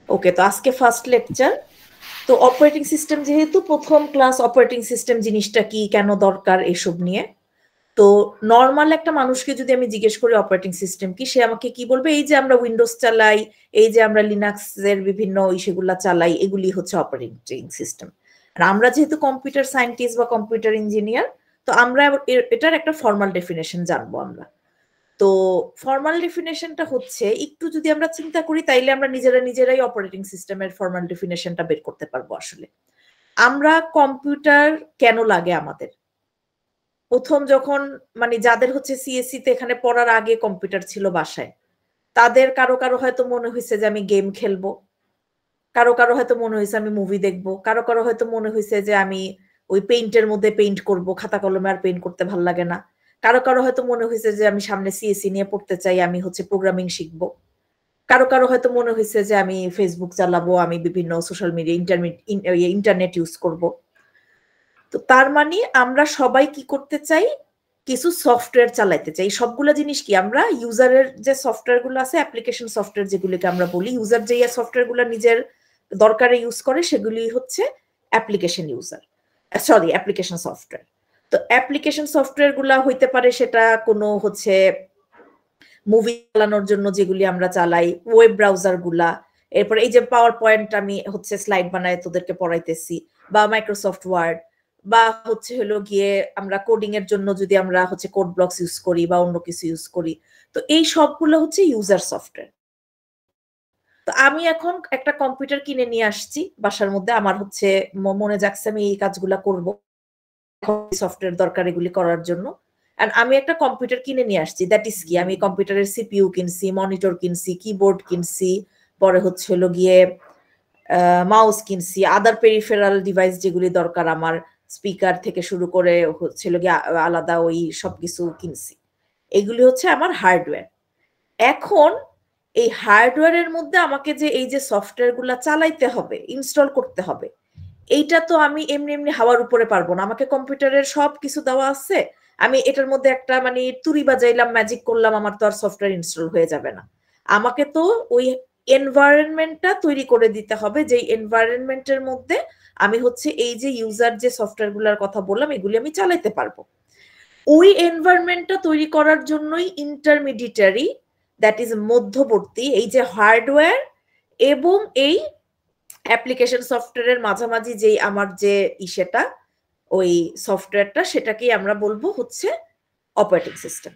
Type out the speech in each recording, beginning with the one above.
ওকে, তো আজকে first lecture. তো অপারেটিং সিস্টেম, যেহেতু প্রথম ক্লাস, অপারেটিং সিস্টেম জিনিসটা কি, কেন দরকার, এসব নিয়ে। তো নর্মাল একটা মানুষকে যদি আমি জিজ্ঞেস করি অপারেটিং সিস্টেম কি, সে আমাকে কি বলবে? এই যে আমরা উইন্ডোজ চালাই, এই যে আমরা লিনাক্স এর বিভিন্ন সেগুলা চালাই, এগুলি হচ্ছে অপারেটিং সিস্টেম। আর আমরা যেহেতু কম্পিউটার সায়েন্টিস্ট বা কম্পিউটার ইঞ্জিনিয়ার, তো আমরা এটার একটা ফর্মাল ডেফিনেশন জানবো আমরা। তো ফর্মাল ডেফিনেশনটা হচ্ছে, একটু যদি আমরা চিন্তা করি তাইলে আমরা নিজেরাই অপারেটিং সিস্টেমের ফর্মাল ডেফিনেশনটা বের করতে পারবো। আসলে আমরা কম্পিউটার কেন লাগে আমাদের? প্রথম যখন মানে যাদের হচ্ছে সিএসসি তে এখানে পড়ার আগে কম্পিউটার ছিল বাসায়, তাদের কারো কারো হয়তো মনে হয়েছে যে আমি গেম খেলবো, কারো কারো হয়তো মনে হয়েছে আমি মুভি দেখবো, কারো কারো হয়তো মনে হয়েছে যে আমি ওই পেইন্টের মধ্যে পেইন্ট করব, খাতা কলমে আর পেইন্ট করতে ভাল লাগে না। কারো কারো হয়তো মনে হয়েছে যে আমি সামনে সিএসসি নিয়ে পড়তে চাই, আমি হচ্ছে প্রোগ্রামিং শিখবো। কারো কারো হয়তো মনে হয়েছে যে আমি ফেসবুক চালাবো, আমি বিভিন্ন সোশ্যাল মিডিয়া ইন্টারনেট ইউজ করব। তো তার মানে আমরা সবাই কি করতে চাই? কিছু সফটওয়্যার চালাইতে চাই। সবগুলো জিনিস কি, আমরা ইউজারের যে সফটওয়্যার গুলো আছে, অ্যাপ্লিকেশন সফটওয়্যার যেগুলিকে আমরা বলি, ইউজার যে সফটওয়্যার গুলো নিজের দরকারে ইউজ করে, সেগুলি হচ্ছে application user, sorry application software. তো অ্যাপ্লিকেশন সফটওয়্যার গুলা হইতে পারে সেটা কোনো হচ্ছে মুভি চালানোর জন্য যেগুলি আমরা চালাই, ওয়েব ব্রাউজার গুলা, এরপর এই যে পাওয়ার পয়েন্ট আমি হচ্ছে স্লাইড বানায় তোদেরকে পড়াইতেছি, বা মাইক্রোসফট ওয়ার্ড, বা হচ্ছে হলো গিয়ে আমরা কোডিং এর জন্য যদি আমরা হচ্ছে কোড ব্লকস ইউজ করি বা অন্য কিছু ইউজ করি। তো এই সবগুলো হচ্ছে ইউজার সফটওয়্যার। তো আমি এখন একটা কম্পিউটার কিনে নিয়ে আসছি বাসার মধ্যে, আমার হচ্ছে মনে যাচ্ছে আমি এই কাজগুলা করব, সফটওয়্যার দরকার এগুলি করার জন্য। আর আমি একটা কম্পিউটার কিনে নিয়ে আসছি, দ্যাট ইজ কি, আমি কম্পিউটারের সিপিইউ কিনছি, মনিটর কিনছি, কিবোর্ড কিনছি, পরে হচ্ছে হলো গিয়ে মাউস কিনছি, আদার পেরিফেরাল ডিভাইস যেগুলি দরকার আমার, স্পিকার থেকে শুরু করে হচ্ছে হলো গিয়ে আলাদা ওই সবকিছু কিনছি। এগুলি হচ্ছে আমার হার্ডওয়্যার। এখন এই হার্ডওয়্যারের মধ্যে আমাকে যে এই যে সফটওয়্যার গুলা চালাইতে হবে, ইনস্টল করতে হবে, এইটা তো আমি এমনি এমনি হাওয়ার উপরে পারবো না। আমাকে কম্পিউটারের সব কিছু দেওয়া আছে, আমি এটার মধ্যে একটা মানে তুড়ি বাজাইলাম, ম্যাজিক করলাম, আমার তো আর সফটওয়্যার ইনস্টল হয়ে যাবে না। আমাকে তো ওই এনভায়রনমেন্টটা তৈরি করে দিতে হবে, যে এনভায়রনমেন্টের মধ্যে আমি হচ্ছে এই যে ইউজার যে সফটওয়্যার গুলার কথা বললাম, এগুলি আমি চালাইতে পারবো। ওই এনভায়রনমেন্টটা তৈরি করার জন্যই ইন্টারমিডিয়েটারি, দ্যাট ইজ মধ্যবর্তী, এই যে হার্ডওয়্যার এবং এই অ্যাপ্লিকেশন সফটওয়্যারের মাঝামাঝি যেই আমার যে সেটা ওই সফটওয়্যারটা, সেটাকেই আমরা বলবো হচ্ছে অপারেটিং সিস্টেম।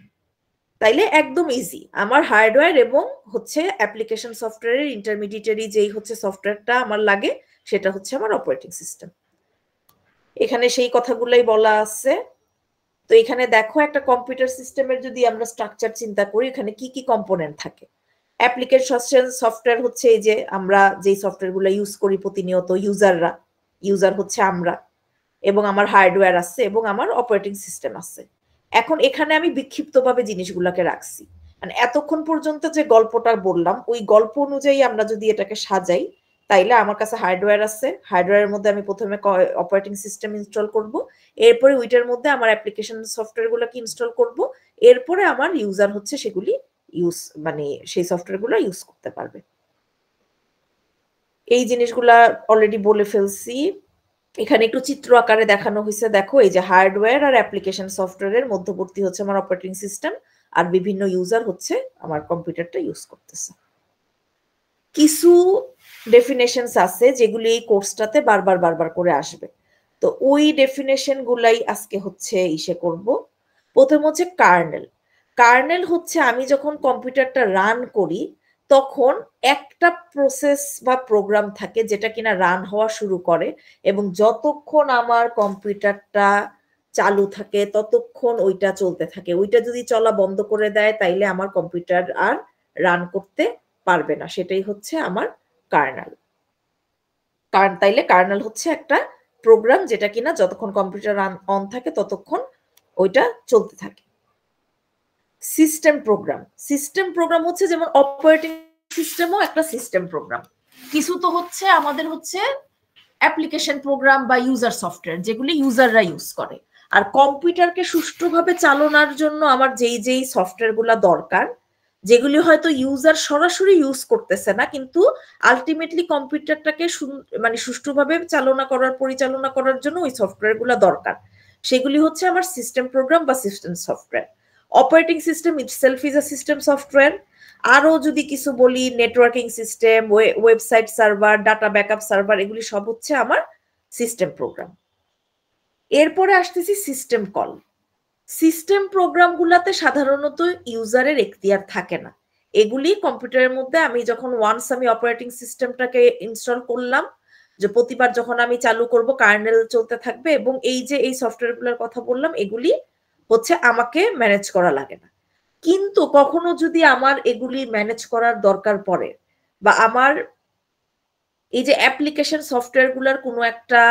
তাইলে একদম ইজি, আমার হার্ডওয়্যার এবং হচ্ছে অ্যাপ্লিকেশন সফটওয়্যারের ইন্টারমিডিয়েটারি যেই হচ্ছে সফটওয়্যারটা আমার লাগে, সেটা হচ্ছে আমার অপারেটিং সিস্টেম। এখানে সেই কথাগুলাই বলা আছে। তো এখানে দেখো, একটা কম্পিউটার সিস্টেমের যদি আমরা স্ট্রাকচার চিন্তা করি, এখানে কি কি কম্পোনেন্ট থাকে। অ্যাপ্লিকেশন সফটওয়্যার হচ্ছে এই যে আমরা যেই সফটওয়্যার গুলো ইউজ করি প্রতিনিয়ত, ইউজাররা, ইউজার হচ্ছে আমরা, এবং আমার হার্ডওয়্যার আছে এবং আমার অপারেটিং সিস্টেম আছে। এখন এখানে আমি বিক্ষিপ্তভাবে জিনিসগুলোকে রাখছি, মানে এতক্ষণ পর্যন্ত যে গল্পটা বললাম ওই গল্প অনুযায়ী আমরা যদি এটাকে সাজাই, তাইলে আমার কাছে হার্ডওয়্যার আছে, হার্ডওয়্যারের মধ্যে আমি প্রথমে অপারেটিং সিস্টেম ইনস্টল করব, এরপরে ওইটার মধ্যে আমার অ্যাপ্লিকেশন সফটওয়্যার গুলোকে ইনস্টল করব, এরপরে আমার ইউজার হচ্ছে সেগুলি ইউজ মানে সেই সফটওয়্যার গুলো ইউজ করতে পারবে। এই জিনিসগুলা অলরেডি বলে ফেলছি। এখানে একটু চিত্র আকারে দেখানো হয়েছে, দেখো এই যে হার্ডওয়্যার আর অ্যাপ্লিকেশন সফটওয়্যারের মধ্যবর্তী হচ্ছে আমার অপারেটিং সিস্টেম, আর বিভিন্ন ইউজার হচ্ছে আমার কম্পিউটারটা ইউজ করতেছে। কিছু ডেফিনেশনস আছে যেগুলি এই কোর্সটাতে বারবার করে আসবে, তো ওই ডেফিনেশন গুলাই আজকে হচ্ছে ইসে করব। প্রথম হচ্ছে কার্নেল। কার্নেল হচ্ছে আমি যখন কম্পিউটারটা রান করি, তখন একটা প্রসেস বা প্রোগ্রাম থাকে যেটা কিনা রান হওয়া শুরু করে, এবং যতক্ষণ আমার কম্পিউটারটা চালু থাকে ততক্ষণ ওইটা চলতে থাকে। ওইটা যদি চলা বন্ধ করে দেয় তাইলে আমার কম্পিউটার আর রান করতে পারবে না। সেটাই হচ্ছে আমার কার্নেল। তাইলে কার্নেল হচ্ছে একটা প্রোগ্রাম যেটা কিনা যতক্ষণ কম্পিউটার অন থাকে ততক্ষণ ওইটা চলতে থাকে। সিস্টেম প্রোগ্রাম হচ্ছে যেমন অপারেটিং সিস্টেমও একটা সিস্টেম প্রোগ্রাম। কিছু তো হচ্ছে আমাদের হচ্ছে অ্যাপ্লিকেশন প্রোগ্রাম বা ইউজার সফটওয়্যার যেগুলি ইউজাররা ইউজ করে। আর কম্পিউটারকে সুষ্ঠুভাবে চালানোর জন্য আমার যেই সফটওয়্যার গুলা দরকার, যেগুলি হয়তো ইউজার সরাসরি ইউজ করতেছে না, কিন্তু আলটিমেটলি কম্পিউটারটাকে মানে সুষ্ঠুভাবে পরিচালনা করার জন্য ওই সফটওয়্যারগুলো দরকার। সেগুলি হচ্ছে আমার সিস্টেম প্রোগ্রাম বা system software. Operating system itself is a system software. আরো যদি কিছু বলি, networking system, website server, data backup server, এগুলি সব হচ্ছে আমার সিস্টেম প্রোগ্রাম। এরপরে আসতেছি সিস্টেম কল। সিস্টেম প্রোগ্রামগুলোতে সাধারণত ইউজারের এখতিয়ার থাকে না। এগুলি কম্পিউটারের মধ্যে আমি যখন আমি অপারেটিং সিস্টেমটাকে ইনস্টল করলাম, যে প্রতিবার যখন আমি চালু করব কার্নেল চলতে থাকবে, এবং এই যে এই সফটওয়্যারগুলোর কথা বললাম এগুলি হচ্ছে আমাকে ম্যানেজ করা লাগে না। কিন্তু কখনো যদি আমার এগুলি ম্যানেজ করার দরকার পড়ে, বা আমার এই যে অ্যাপ্লিকেশন সফটওয়্যারগুলোর কোনো একটা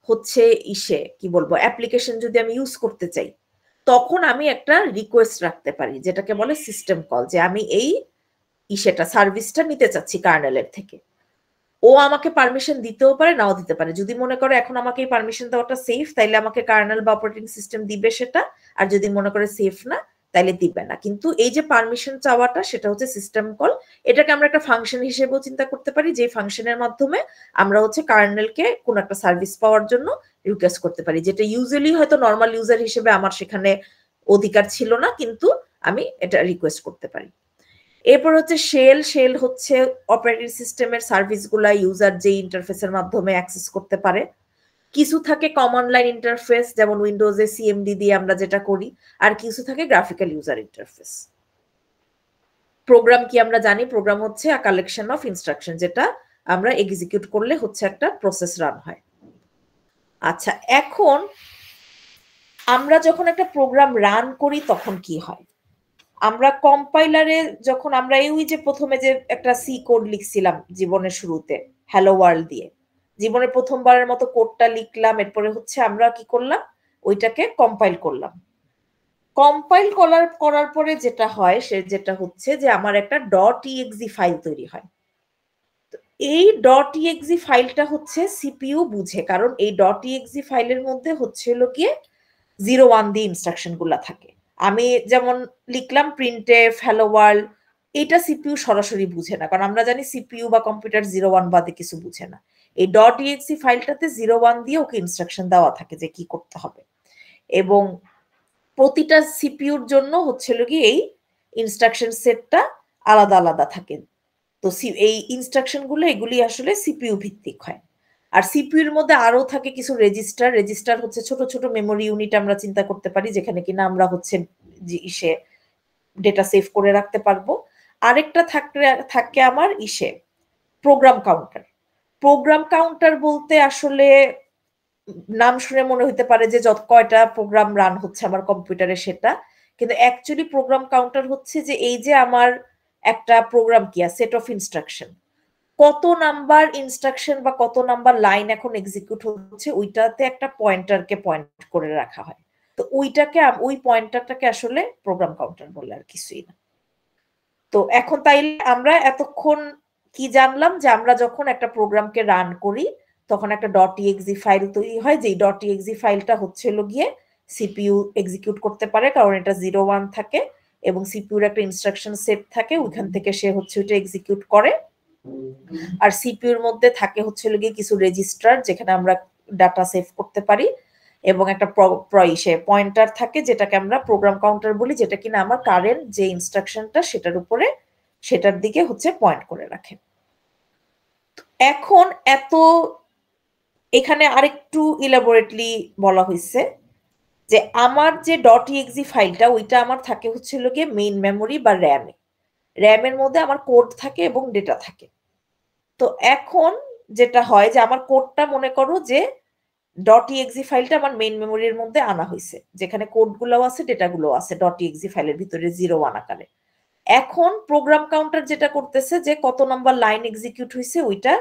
হচ্ছে কি বলবো, অ্যাপ্লিকেশন যদি আমি ইউজ করতে চাই, তখন আমি একটা রিকোয়েস্ট রাখতে পারি যেটাকে বলে সিস্টেম কল, যে আমি এই সার্ভিসটা নিতে চাচ্ছি কার্নেলের থেকে। ও আমাকে পারমিশন দিতেও পারে, নাও দিতে পারে। যদি মনে করে এখন আমাকে এই পারমিশন দেওয়াটা সেফ, তাইলে আমাকে কার্নেল বা অপারেটিং সিস্টেম দিবে সেটা, আর যদি মনে করে সেফ না তাইলে দিবে না। কিন্তু এই যে পারমিশন চাওয়াটা, সেটা হচ্ছে সিস্টেম কল। এটাকে আমরা একটা ফাংশন হিসেবেও চিন্তা করতে পারি, যে ফাংশনের মাধ্যমে আমরা হচ্ছে কার্নেলকে কোন একটা সার্ভিস পাওয়ার জন্য রিকোয়েস্ট করতে পারি, যেটা ইউজুয়ালি হয়তো নর্মাল ইউজার হিসেবে আমার সেখানে অধিকার ছিল না, কিন্তু আমি এটা রিকোয়েস্ট করতে পারি। এরপর হচ্ছে শেল হচ্ছে অপারেটিং সিস্টেমের সার্ভিসগুলা ইউজার যে ইন্টারফেসের মাধ্যমে অ্যাক্সেস করতে পারে। কিছু থাকে কমন লাইন ইন্টারফেস, যেমন উইন্ডোজে সিএমডি দিয়ে আমরা যেটা করি, আর কিছু থাকে গ্রাফিক্যাল ইউজার ইন্টারফেস। প্রোগ্রাম কি আমরা জানি, প্রোগ্রাম হচ্ছে আ কালেকশন অফ ইনস্ট্রাকশন, যেটা আমরা এক্সিকিউট করলে হচ্ছে একটা প্রসেস রান হয়। আচ্ছা, এখন আমরা যখন একটা প্রোগ্রাম রান করি তখন কি হয়? আমরা কম্পাইলারে যখন আমরা এই যে প্রথমে যে একটা সি কোড লিখছিলাম জীবনের শুরুতে, হ্যালো ওয়ার্ল্ড দিয়ে জীবনের প্রথমবারের মতো কোডটা লিখলাম, এরপরে হচ্ছে আমরা কি করলাম, ওইটাকে কম্পাইল করলাম। কম্পাইল করার পরে যেটা হয়, যেটা হচ্ছে যে আমার একটা .exe ফাইল তৈরি হয়। এই .exe ফাইলটা হচ্ছে সিপিইউ বুঝে, কারণ এই .exe ফাইলের মধ্যে হচ্ছে হলো গিয়ে 0-1 দিয়ে ইনস্ট্রাকশন গুলা থাকে। আমি যেমন লিখলাম প্রিন্টএফ হ্যালো ওয়ার্ল্ড, এটা সিপিইউ সরাসরি বুঝে না, কারণ আমরা জানি সিপিইউ বা কম্পিউটার 0-1 বাদে কিছু বুঝে না। এই .exe ফাইলটাতে 0-1 দিয়ে ওকে ইনস্ট্রাকশন দেওয়া থাকে যে কি করতে হবে, এবং প্রতিটা সিপিইউর জন্য হচ্ছে গিয়ে এই ইনস্ট্রাকশন সেটটা আলাদা আলাদা থাকে। তো এই ইনস্ট্রাকশন গুলো এগুলি আসলে সিপিইউ ভিত্তিক হয়। আর সিপিইউর মধ্যে আরো থাকে কিছু রেজিস্টার হচ্ছে ছোট ছোট মেমোরি ইউনিট আমরা চিন্তা করতে পারি, যেখানে কিনা আমরা হচ্ছে ডেটা সেভ করে রাখতে পারবো। আরেকটা থাকে আমার প্রোগ্রাম কাউন্টার। প্রোগ্রাম কাউন্টার বলতে আসলে নাম শুনে মনে হতে পারে যে যত কয়টা প্রোগ্রাম রান হচ্ছে আমার কম্পিউটারে সেটা, কিন্তু অ্যাকচুয়ালি প্রোগ্রাম কাউন্টার হচ্ছে যে এই যে আমার একটা প্রোগ্রাম কি সেট অফ ইনস্ট্রাকশন, কত নাম্বার ইনস্ট্রাকশন বা কত নাম্বার লাইন এখন এক্সিকিউট হচ্ছে, ওইটাতে একটা পয়েন্টারকে পয়েন্ট করে রাখা হয়। তো ওই পয়েন্টারটাকে আসলে প্রোগ্রাম কাউন্টার বলে, আর কিছুই না। তো এখন তাইলে আমরা এতক্ষণ কি জানলাম, যে আমরা যখন একটা প্রোগ্রামকে রান করি তখন একটা .exe ফাইল তৈরি হয়, যে .exe ফাইলটা হচ্ছে গিয়ে সিপিইউ এক্সিকিউট করতে পারে, কারণ এটা 0-1 থাকে, এবং সিপিইউর একটা ইনস্ট্রাকশন সেট থাকে, ওইখান থেকে সে হচ্ছে ওইটা এক্সিকিউট করে। আর সিপিইউর মধ্যে থাকে হচ্ছে গিয়ে কিছু রেজিস্টার, যেখানে আমরা ডাটা সেভ করতে পারি, এবং একটা পয়েন্টার থাকে যেটাকে আমরা প্রোগ্রাম কাউন্টার বলি, যেটা কিনা আমার কারেন্ট যে ইনস্ট্রাকশনটা সেটার দিকে হচ্ছে পয়েন্ট করে রাখে। এখন এখানে আরেকটু ইলাবোরেটলি বলা হয়েছে যে আমার যে .exe ফাইলটা, ওইটা আমার থাকে হচ্ছে গিয়ে মেইন মেমোরি বা র্যামের মধ্যে আমার কোড থাকে এবং ডেটা থাকে। তো এখন যেটা হয় যে আমার কোডটা মনে করো যে .exe ফাইলটা আমার মেইন মেমোরির মধ্যে আনা হয়েছে, যেখানে কোডগুলোও আছে ডেটাগুলোও আছে .exe ফাইলের ভিতরে 0-1 আকারে। এখন প্রোগ্রাম কাউন্টার যেটা করতেছে যে কত নাম্বার লাইন এক্সিকিউট হয়েছে ওইটা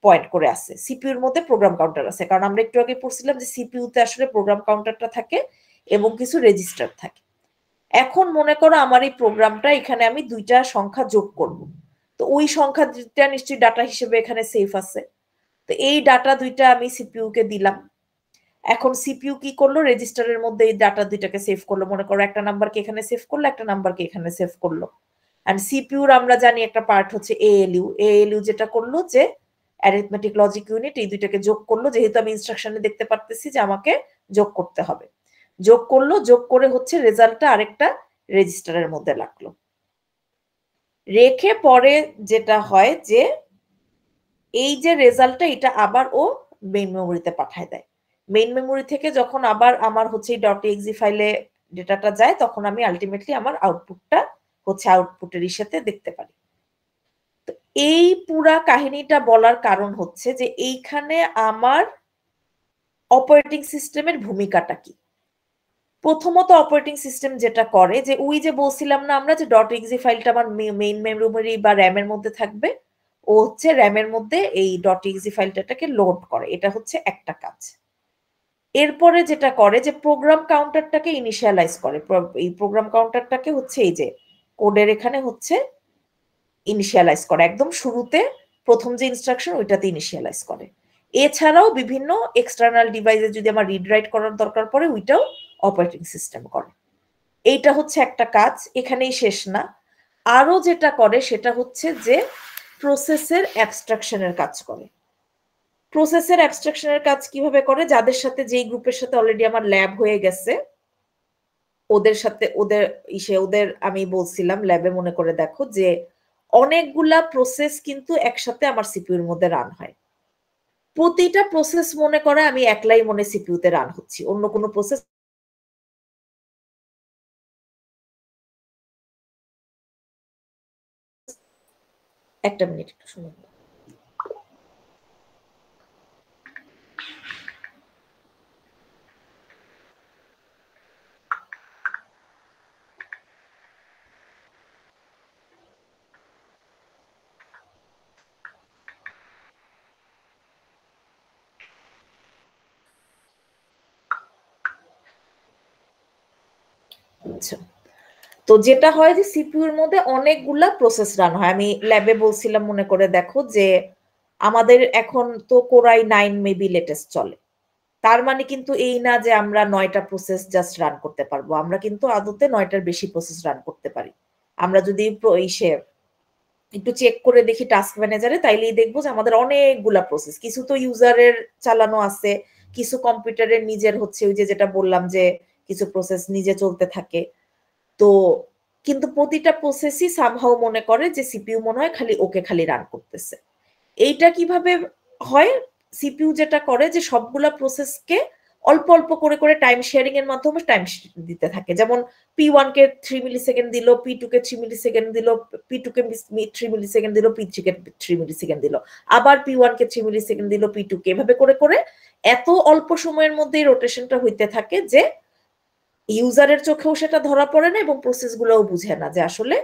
পয়েন্ট করে আছে। সিপিইউর মধ্যে প্রোগ্রাম কাউন্টার আছে, কারণ আমরা একটু আগে পড়ছিলাম যে সিপিইউতে আসলে প্রোগ্রাম কাউন্টারটা থাকে এবং কিছু রেজিস্টার থাকে। এখন মনে করো আমার এই প্রোগ্রামটা, এখানে আমি দুইটা সংখ্যা যোগ করব, তো ওই সংখ্যা দুইটা নিশ্চয়ই ডাটা হিসেবে এখানে সেফ আছে। তো এই ডাটা দুইটা আমি সিপিইউ কে দিলাম। এখন সিপিইউ কি করলো, রেজিস্টারের মধ্যে এই ডাটা দুইটাকে সেভ করলো। মনে করো একটা নাম্বারকে এখানে সেভ করলো, একটা নাম্বারকে এখানে সেভ করলো। এন্ড সিপিইউর আমরা জানি একটা পার্ট হচ্ছে এএলইউ। এএলইউ যেটা করলো যে অ্যারিথমেটিক লজিক ইউনিট, এই দুইটাকে যোগ করলো, যেহেতু আমি ইনস্ট্রাকশনে দেখতে পারতেছি যে আমাকে যোগ করতে হবে, যোগ করলো, যোগ করে হচ্ছে রেজাল্টটা আরেকটা রেজিস্টারের মধ্যে রাখলো, রেখে পরে যেটা হয় যে এই যে রেজাল্টটা এটা আবার ও মেইন মেমোরিতে পাঠায় দেয়। মেইন মেমোরি থেকে যখন আবার আমার হচ্ছে .exe ফাইলে ডেটাটা যায়, তখন আমি আলটিমেটলি আমার আউটপুটটা হচ্ছে আউটপুটের সাথে দেখতে পারি। তো এই পুরা কাহিনীটা বলার কারণ হচ্ছে যে এইখানে আমার অপারেটিং সিস্টেমের ভূমিকাটা কি। প্রথমত অপারেটিং সিস্টেম যেটা করে যে ওই যে বলছিলাম না আমরা যে .exe ফাইলটা আমার মেইন মেমোরি বা র্যামের মধ্যে থাকবে, ও হচ্ছে র্যামের মধ্যে এই .exe ফাইলটাকে লোড করে, এটা হচ্ছে একটা কাজ। এরপরে যেটা করে যে প্রোগ্রাম কাউন্টারটাকে ইনিশিয়ালাইজ করে, এই প্রোগ্রাম কাউন্টারটাকে হচ্ছে এই যে কোডের এখানে হচ্ছে ইনিশিয়ালাইজ করে, একদম শুরুতে প্রথম যে ইনস্ট্রাকশন ওইটাতে ইনিশিয়ালাইজ করে। এছাড়াও বিভিন্ন এক্সটার্নাল ডিভাইসে যদি আমার রিড রাইট করার দরকার পড়ে ওইটাও অপারেটিং সিস্টেম করে। এইটা হচ্ছে একটা কাজ, এখানেই শেষ না। আরো যেটা করে সেটা হচ্ছে যে প্রসেসের অ্যাবস্ট্রাকশনের কাজ করে। প্রসেসের অ্যাবস্ট্রাকশনের কাজ কিভাবে করে, যাদের সাথে যেই গ্রুপের সাথে অলরেডি আমার ল্যাব হয়ে গেছে ওদের সাথে ওদের আমি বলছিলাম ল্যাবে মনে করে দেখো যে অনেকগুলা প্রসেস কিন্তু একসাথে আমার সিপিইউর মধ্যে রান হয়। প্রতিটা প্রসেস মনে করে আমি একলাই মনে সিপিইউতে রান হচ্ছি, অন্য কোনো প্রসেস একটা মিনিট একটু শুনুন। আচ্ছা, তো যেটা হয় যে সিপিইউর মধ্যে অনেকগুলা প্রসেস রান হয়। আমি ল্যাবে বলছিলাম মনে করে দেখো যে আমাদের এখন তো কোরাই 9 মেবি লেটেস্ট চলে, তার মানে কিন্তু এই না যে আমরা 9টা প্রসেস জাস্ট রান করতে পারবো, আমরা কিন্তু আদতে 9টার বেশি প্রসেস রান করতে পারি। আমরা যদি একটু চেক করে দেখি টাস্ক ম্যানেজারে, তাইলেই দেখবো যে আমাদের অনেকগুলা প্রসেস, কিছু তো ইউজারের চালানো আছে, কিছু কম্পিউটারের নিজের হচ্ছে ওই যে যেটা বললাম যে কিছু প্রসেস নিজে চলতে থাকে। তো কিন্তু প্রতিটা প্রসেসই সামহাও মনে করে যে সিপিইউ মনে হয় খালি রান করতেছে। এইটা কিভাবে হয়, সিপিইউ যেটা করে যে সবগুলা প্রসেসকে অল্প অল্প করে করে টাইম শেয়ারিং এর মাধ্যমে টাইম দিতে থাকে। যেমন P1 কে 3 মিলি সেকেন্ড দিল, P2 কে 3 মিলি সেকেন্ড দিল, P2 কে 3 মিলি সেকেন্ড দিল, P3 কে 3 মিলি সেকেন্ড দিল, আবার P1 কে 3 মিলি সেকেন্ড দিল, P2 কে, এভাবে করে করে এত অল্প সময়ের মধ্যেই রোটেশনটা হইতে থাকে যে ইউজারের চোখেও সেটা ধরা পড়ে না এবং প্রসেস গুলোও বুঝে না যে আসলে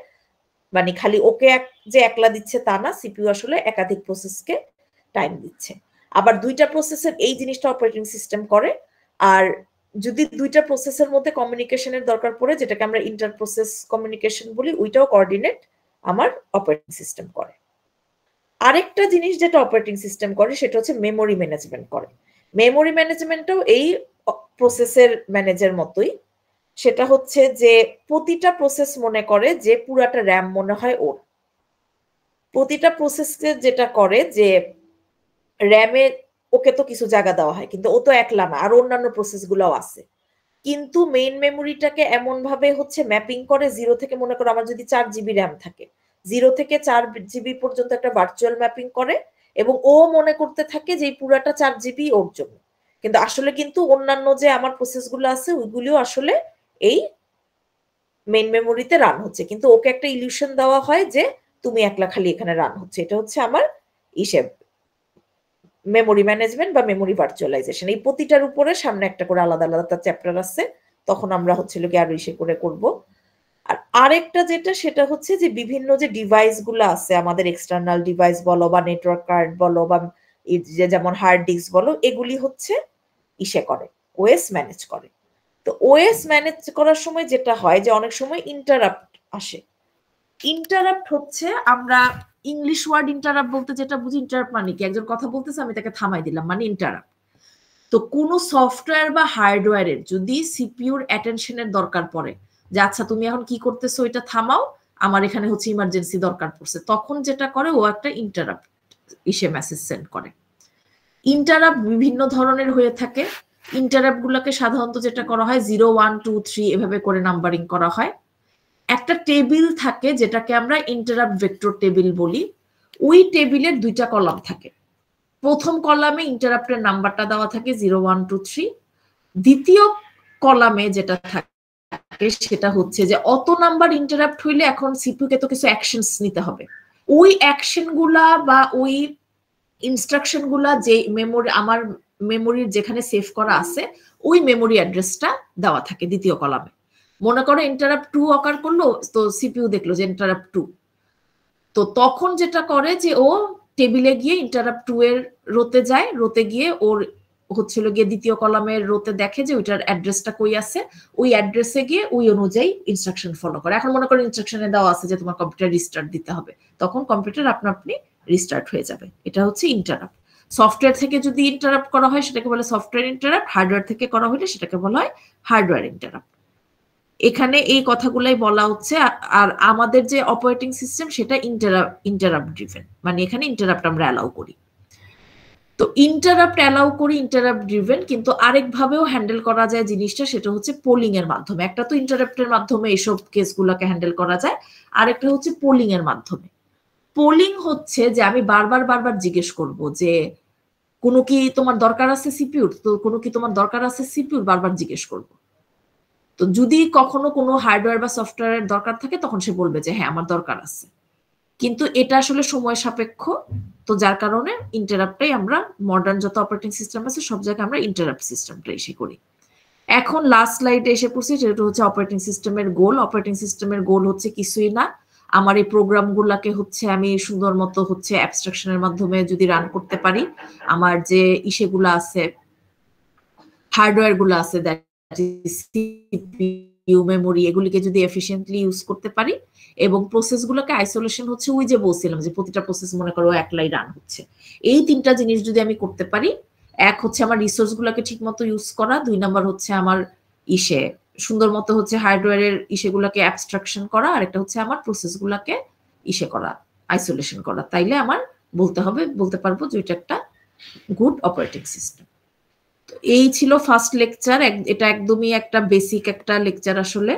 মানে খালি ওকে যে একলা দিচ্ছে তা না, সিপিইউ আসলে একাধিক প্রসেসকে টাইম দিচ্ছে। আবার দুইটা প্রসেসের এই জিনিসটা অপারেটিং সিস্টেম করে। আর যদি দুইটা প্রসেসের মধ্যে কমিউনিকেশনের দরকার পড়ে, যেটাকে আমরা ইন্টার প্রসেস কমিউনিকেশন বলি, ওইটাও কোঅর্ডিনেট আমার অপারেটিং সিস্টেম করে। আরেকটা জিনিস যেটা অপারেটিং সিস্টেম করে সেটা হচ্ছে মেমোরি ম্যানেজমেন্ট করে। মেমোরি ম্যানেজমেন্টটাও এই প্রসেসের ম্যানেজের মতোই। সেটা হচ্ছে যে প্রতিটা প্রসেস মনে করে যে পুরাটা র্যাম মনে হয় ওর। প্রতিটা প্রসেসকে যেটা করে যে র্যামে ওকে তো কিছু জায়গা দেওয়া হয়, কিন্তু ও তো একলা না, আর অন্যান্য প্রসেস গুলাও আছে। কিন্তু মেইন মেমোরিটাকে এমন ভাবে হচ্ছে ম্যাপিং করে, 0 থেকে মনে করো আমার যদি 4 জিবি র্যাম থাকে, 0 থেকে 4 জিবি পর্যন্ত একটা ভার্চুয়াল ম্যাপিং করে এবং ও মনে করতে থাকে যে এই পুরাটা 4 জিবি ওর জন্য। কিন্তু আসলে কিন্তু অন্যান্য যে আমার প্রসেসগুলো আছে ওইগুলিও আসলে এই মেইন মেমোরিতে রান হচ্ছে, কিন্তু ওকে একটা ইলিউশন দেওয়া হয় যে তুমি একলা খালি এখানে রান হচ্ছে। এটা হচ্ছে আমার হিসেব মেমোরি ম্যানেজমেন্ট বা মেমোরি ভার্চুয়ালাইজেশন। এই প্রতিটার উপরে সামনে একটা করে আলাদা আলাদা চ্যাপ্টার আছে, তখন আমরা হচ্ছে লোকে আরো ইসে করে করব। আর আরেকটা যেটা সেটা হচ্ছে যে বিভিন্ন যে ডিভাইস গুলো আছে আমাদের, এক্সটার্নাল ডিভাইস বলো বা নেটওয়ার্ক কার্ড বলো বা যেমন হার্ড ডিস্ক বলো, এগুলি হচ্ছে ইসে করে, ওএস ম্যানেজ করে। তো ওএস ম্যানেজ করার সময় যেটা হয় যে অনেক সময় ইন্টারাপ্ট আসে। ইন্টারাপ্ট হচ্ছে আমরা ইংলিশ ওয়ার্ড ইন্টারাপ্ট বলতে যেটা বুঝি, ইন্টারাপ্ট মানে কি একজন কথা বলতেছে আমি তাকে থামাই দিলাম, মানে ইন্টারাপ্ট। তো কোনো সফটওয়্যার বা হার্ডওয়্যারের যদি সিপিইউর অ্যাটেনশনের দরকার পড়ে যে আচ্ছা তুমি এখন কি করতেছো ওইটা থামাও, আমার এখানে হচ্ছে ইমার্জেন্সি দরকার পড়ছে, তখন যেটা করে ও একটা ইন্টারাপ্ট মেসেজ সেন্ড করে। ইন্টারাপ্ট বিভিন্ন ধরনের হয়ে থাকে। ইন্টারাপ্ট গুলাকে সাধারণত যেটা করা হয় 0, 1, 2, 3 এভাবে করে নাম্বারিং করা হয়। একটা টেবিল থাকে যেটাকে আমরা ইন্টারাপ্ট ভেক্টর টেবিল বলি। ওই টেবিলের 2টা কলাম থাকে। প্রথম কলামে ইন্টারাপ্টের নাম্বারটা দেওয়া থাকে 0, 1, 2, 3। দ্বিতীয় কলামে যেটা থাকে সেটা হচ্ছে যে অত নাম্বার ইন্টারাপ্ট হইলে এখন সিপিইউ কে তো কিছু অ্যাকশনস নিতে হবে। ওই অ্যাকশন গুলা বা ওই ইনস্ট্রাকশন গুলা যে আমার মেমোরির যেখানে সেভ করা আছে ওই মেমোরি অ্যাড্রেসটা দেওয়া থাকে দ্বিতীয় কলামে। মনে করো ইন্টারাপ্ট 2 অকার করলো, তো সিপিইউ দেখলো যে ইন্টারাপ্ট 2, তো তখন যেটা করে যে ও টেবিলে গিয়ে ইন্টারাপ্ট 2 এর রোতে যায়, রোতে গিয়ে ওর হচ্ছিল গিয়ে দ্বিতীয় কলামের রোতে দেখে যে ওইটার অ্যাড্রেসটা কই আছে, ওই অ্যাড্রেসে গিয়ে ওই অনুযায়ী ইনস্ট্রাকশন ফলো করে। এখন মনে করো ইনস্ট্রাকশনে দেওয়া আছে যে তোমার কম্পিউটার রিস্টার্ট দিতে হবে, তখন কম্পিউটার আপনি রিস্টার্ট হয়ে যাবে। এটা হচ্ছে ইন্টারাপ্ট। সফটওয়্যার থেকে যদি ইন্টারাপ্ট করা হয় সেটাকে বলে সফটওয়্যার ইন্টারাপ্ট, হার্ডওয়্যার থেকে করা হলে সেটাকে বলা হয় হার্ডওয়্যার ইন্টারাপ্ট। এখানে এই কথাগুলাই বলা হচ্ছে। আর আমাদের যে অপারেটিং সিস্টেম সেটা ইন্টারাপ্ট ড্রিভেন, মানে এখানে ইন্টারাপ্ট আমরা অ্যালাউ করি। তো ইন্টারাপ্ট অ্যালাউ করি, ইন্টারাপ্ট ড্রিভেন, কিন্তু আরেকভাবেও হ্যান্ডেল করা যায় জিনিসটা, সেটা হচ্ছে পোলিং এর মাধ্যমে। একটা তো ইন্টারাপ্টের মাধ্যমে এইসব কেসগুলোকে হ্যান্ডেল করা যায়, আরেকটা হচ্ছে পোলিং এর মাধ্যমে। পোলিং হচ্ছে যে আমি বারবার জিজ্ঞেস করব যে কোনো কি তোমার দরকার আছে সিপিইউর, তো কোনো কি তোমার দরকার আছে সিপিইউর, বারবার জিজ্ঞেস করব। তো যদি কখনো কোনো হার্ডওয়্যার বা সফটওয়্যারের দরকার থাকে তখন সে বলবে যে হ্যাঁ আমার দরকার আছে, কিন্তু এটা আসলে সময় সাপেক্ষ। তো যার কারণে ইন্টারাপ্টটাই আমরা মডার্ন যত অপারেটিং সিস্টেম আছে সব জায়গায় আমরা ইন্টারাপ্ট সিস্টেমটা এসে করি। এখন লাস্ট স্লাইডে এসে পড়ছি, সেটা হচ্ছে অপারেটিং সিস্টেমের গোল। অপারেটিং সিস্টেমের গোল হচ্ছে কিছুই না, আমার এই প্রোগ্রামগুলোকে হচ্ছে আমি সুন্দর মতো হচ্ছে অ্যাবস্ট্রাকশনের মাধ্যমে যদি রান করতে পারি, আমার যে ইসেগুলো আছে, হার্ডওয়্যার গুলো আছে, সিপিইউ, মেমোরি, এগুলিকে যদি এফিশিয়েন্টলি ইউজ করতে পারি, এবং প্রসেসগুলোকে আইসোলেশন হচ্ছে ওই যে বলছিলাম যে প্রতিটা প্রসেস মনে করো একলাই রান হচ্ছে, এই 3টা জিনিস যদি আমি করতে পারি, এক হচ্ছে আমার রিসোর্স গুলোকে ঠিক মতো ইউজ করা, 2 নাম্বার হচ্ছে আমার সুন্দর মতো হচ্ছে হার্ডওয়্যারের ইসেগুলোকে অ্যাবস্ট্রাকশন করা, আর একটা হচ্ছে আমার প্রসেসগুলোকে করা, আইসোলেশন করা, তাইলে আমার বলতে পারবো যে এটা একটা গুড অপারেটিং সিস্টেম। এই ছিল ফার্স্ট লেকচার। এটা একদমই একটা বেসিক একটা লেকচার আসলে।